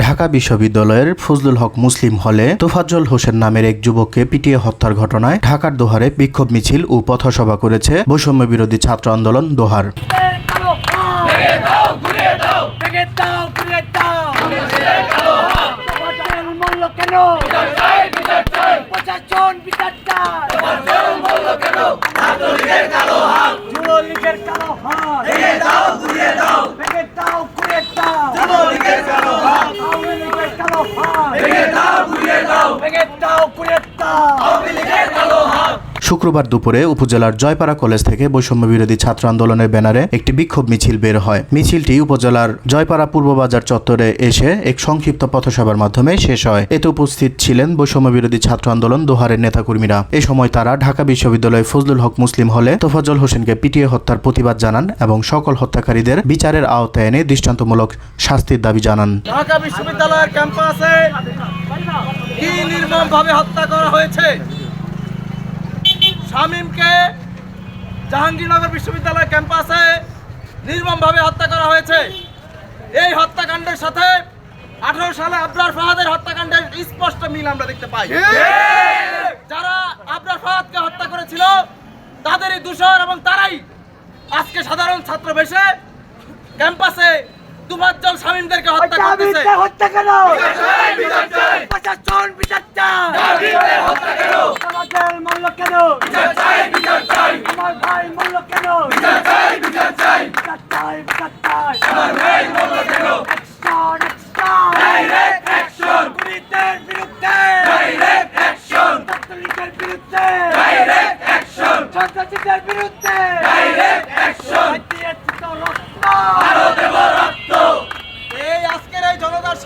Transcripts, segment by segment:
ঢাকা বিশ্ববিদ্যালয়ের ফজলুল হক মুসলিম হলে তোফাজ্জল হোসেন নামের এক যুবককে পিটিয়ে হত্যার ঘটনায় ঢাকার দোহারে বিক্ষোভ মিছিল ও পথসভা করেছে বৈষম্য বিরোধী ছাত্র আন্দোলন দোহার। শুক্রবার দুপুরে উপজেলার জয়পাড়া কলেজ থেকে বৈষম্য বিরোধী ছাত্র আন্দোলনের ব্যানারে একটি বিক্ষোভ মিছিল বের হয়। মিছিলটি উপজেলার জয়পাড়া পূর্ববাজার চত্বরে এসে এক সংক্ষিপ্ত পথসভার মাধ্যমে শেষ হয়। এতে উপস্থিত ছিলেন বৈষম্য বিরোধী ছাত্র আন্দোলন দোহারের নেতাকর্মীরা। এ সময় তারা ঢাকা বিশ্ববিদ্যালয় ফজলুল হক মুসলিম হলে তোফাজ্জল হোসেনকে পিটিয়ে হত্যার প্রতিবাদ জানান এবং সকল হত্যাকারীদের বিচারের আওতায় এনে দৃষ্টান্তমূলক শাস্তির দাবি জানান। ঢাকা বিশ্ববিদ্যালয়ের ক্যাম্পাসে কি নির্মমভাবে হত্যা করা হয়েছে, শামীমকে জাহাঙ্গীরনগর বিশ্ববিদ্যালয় ক্যাম্পাসে নির্মমভাবে হত্যা করা হয়েছে। এই হত্যাকাণ্ডের সাথে 18 সালে আবরার ফাহাদের হত্যাকাণ্ডের স্পষ্ট মিল আমরা দেখতে পাই। যারা আবরার ফাহাদকে হত্যা করেছিল তাদেরই দোষর এবং তারাই আজকে সাধারণ ছাত্র বেশে ক্যাম্পাসে তোফাজ্জল শামীমদেরকে হত্যা করতেছে।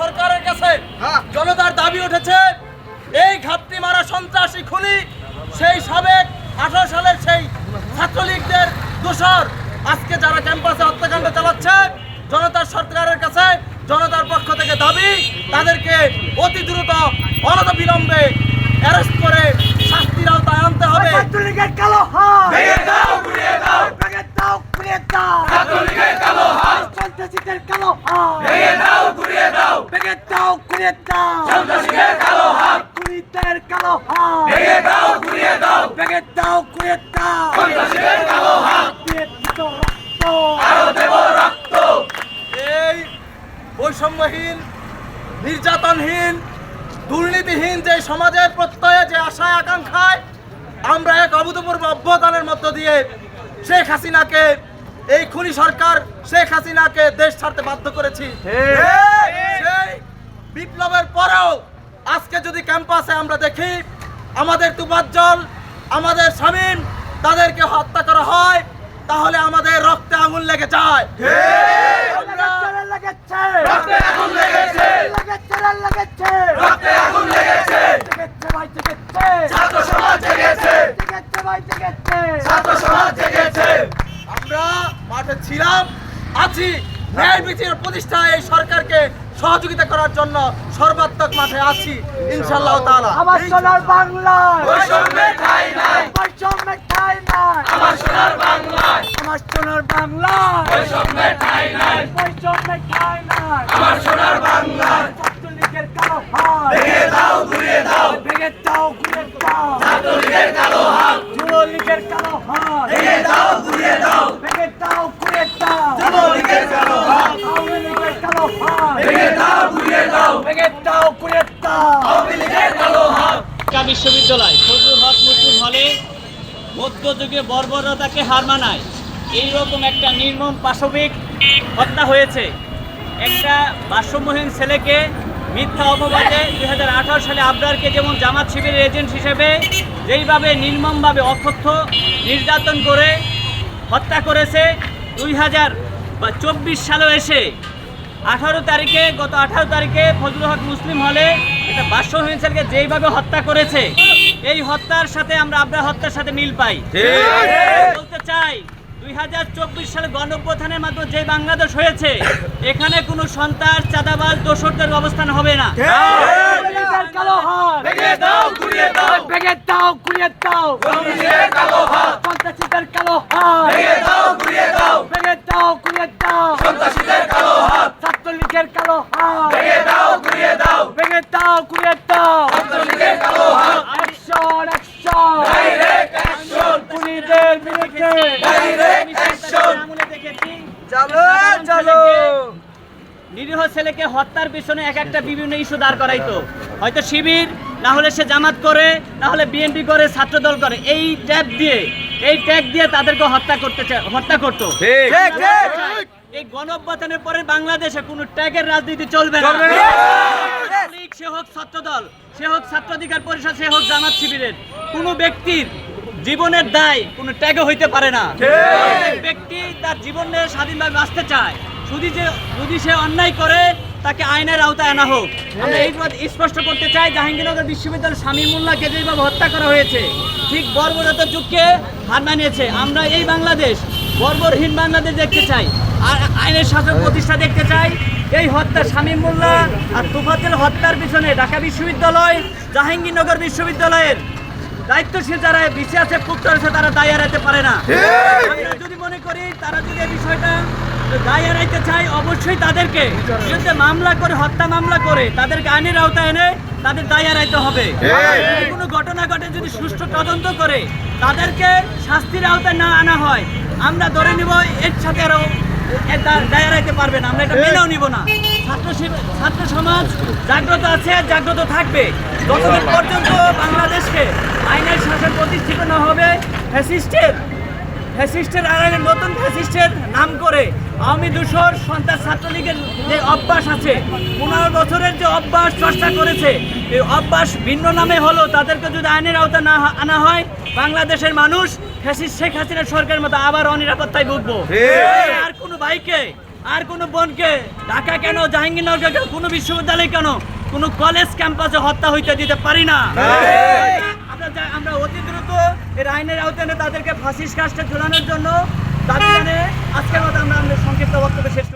সরকারের কাছে জনতার দাবি উঠেছে, এই ঘাপটি মারা সন্ত্রাসী খুনি সেই সাবেক 18 সালের সেই ছাত্রলীগদের দোষর আজকে যারা ক্যাম্পাসে হত্যাকাণ্ড চালাচ্ছে, জনতার সরকারের কাছে জনতার পক্ষ থেকে দাবি তাদেরকে অতি দ্রুত অনতিবিলম্বে অ্যারেস্ট করে শাস্তির আওতায় আনতে হবে। ছাত্রলীগের কালো হাত ভেঙে দাও, গুঁড়িয়ে দাও, ভেঙে দাও, গুঁড়িয়ে দাও। ছাত্রলীগের কালো হাত, সন্ত্রাসীদের কালো হাত ভেঙে দাও, গুঁড়িয়ে দাও, ভেঙে দাও, গুঁড়িয়ে দাও। সন্ত্রাসীদের কালো হাত, খুনিদের কালো হাত ভেঙে দাও, গুঁড়িয়ে দাও, ভেঙে দাও, গুঁড়িয়ে দাও। সন্ত্রাসীদের কালো হাত দিয়ে দিত রক্ত, আরো দেব রক্ত। এই বৈষম্যহীন, নির্যাতনহীন, দুর্নীতিহীন যে সমাজের প্রত্যয়ে যে আশায় আকাঙ্ক্ষায় আমরা এক অভূতপূর্ব অভ্যুত্থানের মধ্য দিয়ে শেখ হাসিনাকে, এই খুনি সরকার শেখ হাসিনাকে দেশ ছাড়তে বাধ্য করেছি। সেই বিপ্লবের পরেও আজকে যদি ক্যাম্পাসে আমরা দেখি আমাদের তোফাজ্জল, আমাদের শামীম তাদেরকে হত্যা করা হয়, তাহলে আমাদের রক্তে আগুন লেগে যায়। আমরা মাঠে ছিলাম, আছি, ন্যায় বিচার প্রতিষ্ঠায় এই সরকারকে সহযোগিতা করার জন্য সর্বাত্মক মাঠে আছি ইনশাআল্লাহ তাআলা। আমার সোনার বাংলা, বৈষম্যের ঠাঁই নাই, বৈষম্যের ঠাঁই নাই। আমার সোনার বাংলা, আমার সোনার বাংলা, বৈষম্যের ঠাঁই নাই, বৈষম্যের ঠাঁই নাই। আমার সোনার বাংলা, ছাত্রলীগের কালো হাত ভেঙে দাও, গুঁড়িয়ে দাও, ভেঙে দাও, গুঁড়িয়ে দাও। ছাত্রলীগের কালো হাত যুবলীগের কালো হাত ভেঙে দাও, গুঁড়িয়ে দাও, ভেঙে দাও, গুঁড়িয়ে দাও। যুবলীগের কালো হাত আওয়ামী লীগের কালো হাত ভেঙে দাও, গুঁড়িয়ে দাও, ভেঙে দাও, গুঁড়িয়ে দাও। আওয়ামী লীগের কালো হাত। ঢাকা বিশ্ববিদ্যালয় ফজলুল হক মুসলিম হলে মধ্যযুগে বর্বরতাকে হার মানায় এইরকম একটা নির্মম পাশবিক হত্যা হয়েছে। একটা ভারসাম্যহীন ছেলেকে মিথ্যা অপবাদে 2018 সালে আবরারকে যেমন জামাত শিবিরের এজেন্ট হিসেবে যেইভাবে নির্মমভাবে অকথ্য নির্যাতন করে হত্যা করেছে, 2024 সালেও এসে 18 তারিখে, গত 18 তারিখে ফজলুল হক মুসলিম হলে একটা ভারসাম্যহীন ছেলেকে যেইভাবে হত্যা করেছে, এই হত্যার সাথে আমরা আবরার হত্যার সাথে মিল পাই। বলতে চাই 2024 সালে গণঅভ্যুত্থানের মাধ্যমে যে বাংলাদেশ হয়েছে, এখানে কোনো সন্ত্রাস, চাঁদাবাজ, দোসরদের অবস্থান হবে না। আওয়ামী লীগের কালো হাত ভেঙে দাও, গুড়িয়ে দাও, ভেঙে দাও, গুড়িয়ে দাও, সন্ত্রাসীদের কালো হাত ভেঙে দাও, গুড়িয়ে দাও, ভেঙে দাও, গুড়িয়ে দাও, সন্ত্রাসীদের কালো হাত, ছাত্রলীগের কালো হাত ভেঙে দাও, গুড়িয়ে দাও, ভেঙে দাও, গুড়িয়ে দাও, ছাত্রলীগের কালো হাত। অ্যাকশন, অ্যাকশন, ডাইরেক্ট অ্যাকশন, খুনিদের বিরুদ্ধে ডাইরেক্ট অ্যাকশন। আমলে দেখেছি, চলো চলো নিরীহ ছেলেকে হত্যার পিছনে এক একটা বিভিন্ন ইস্যু দাঁড় করাইতো। হয়তো শিবির, না হলে সে জামাত করে, না হলে বিএনপি করে, ছাত্রদল করে। এই ট্যাগ দিয়ে তাদেরকে হত্যা করতো। ঠিক ঠিক এই গণঅভ্যুত্থানের পরে বাংলাদেশে কোনো ট্যাগের রাজনীতি চলবে না। লীগ, সে হোক ছাত্রদল, সে হোক ছাত্র অধিকার পরিষদ, সে হোক জামাত শিবিরের, কোনো ব্যক্তির জীবনের দায় কোনো ট্যাগে হইতে পারে না। প্রত্যেক ব্যক্তি তার জীবনে স্বাধীনভাবে বাঁচতে চায়। যদি সে অন্যায় করে, তাকে আইনের আওতায় আনা হোক। আমরা এই স্পষ্ট করতে চাই, জাহাঙ্গীরনগর বিশ্ববিদ্যালয়ের শামীম মোল্লাকে যেভাবে হত্যা করা হয়েছে, ঠিক বর্বরতার যুগকে হার মানিয়েছে। আমরা এই বাংলাদেশ, বর্বরহীন বাংলাদেশ দেখতে চাই, আর আইনের শাসন প্রতিষ্ঠা দেখতে চাই। এই হত্যা, শামীম মোল্লা আর তুফাতেল হত্যার পিছনে ঢাকা বিশ্ববিদ্যালয়, জাহাঙ্গীরনগর বিশ্ববিদ্যালয়ের দায়িত্বশীল যারা বেঁচে আছে, পুত্র আছে, তারা দায় এড়াইতে পারে না। আমরা যদি মনে করি তারা যদি এই বিষয়টা দায় এড়াইতে চায়, অবশ্যই তাদেরকে বিরুদ্ধে মামলা করে, হত্যা মামলা করে, তাদেরকে আইনের আওতায় এনে তাদের দায় এড়াইতে হবে। কোনো ঘটনা ঘটে যদি সুষ্ঠু তদন্ত করে তাদেরকে শাস্তির আওতায় না আনা হয়, আমরা ধরে নিব এর সাথে আরো দায় এড়াইতে পারবে না। আমরা এটা মেনেও নিব না। ছাত্র সমাজ জাগ্রত আছে, জাগ্রত থাকবে যতদিন পর্যন্ত বাংলাদেশকে আইনের শাসন প্রতিষ্ঠিত না হবে। ফ্যাসিস্টের আর নতুন ফ্যাসিস্টের নাম করে আওয়ামী দূষর সন্ত্রাস ছাত্রলীগের যে অভ্যাস আছে, 15 বছরের যে অভ্যাস চর্চা করেছে, এই অভ্যাস ভিন্ন নামে হলো। তাদেরকে যদি আইনের আওতা না আনা হয়, বাংলাদেশের মানুষ ফ্যাসিস্ট শেখ হাসিনার সরকারের মতো আবার অনিরাপত্তায় ভুগবো। আর কোনো ভাইকে, আর কোনো বোনকে ঢাকা কেন, জাহাঙ্গীরনগর কেন, কোনো বিশ্ববিদ্যালয় কেন, কোনো কলেজ ক্যাম্পাসে হত্যা হইতে দিতে পারি না। আমরা অতি দ্রুত এর আইনের আওতায় এনে তাদেরকে ফাঁসির কাস্টে ঝোলানোর জন্য দাবি জানিয়ে আজকের মতো আমরা সংক্ষিপ্ত বক্তব্য শেষ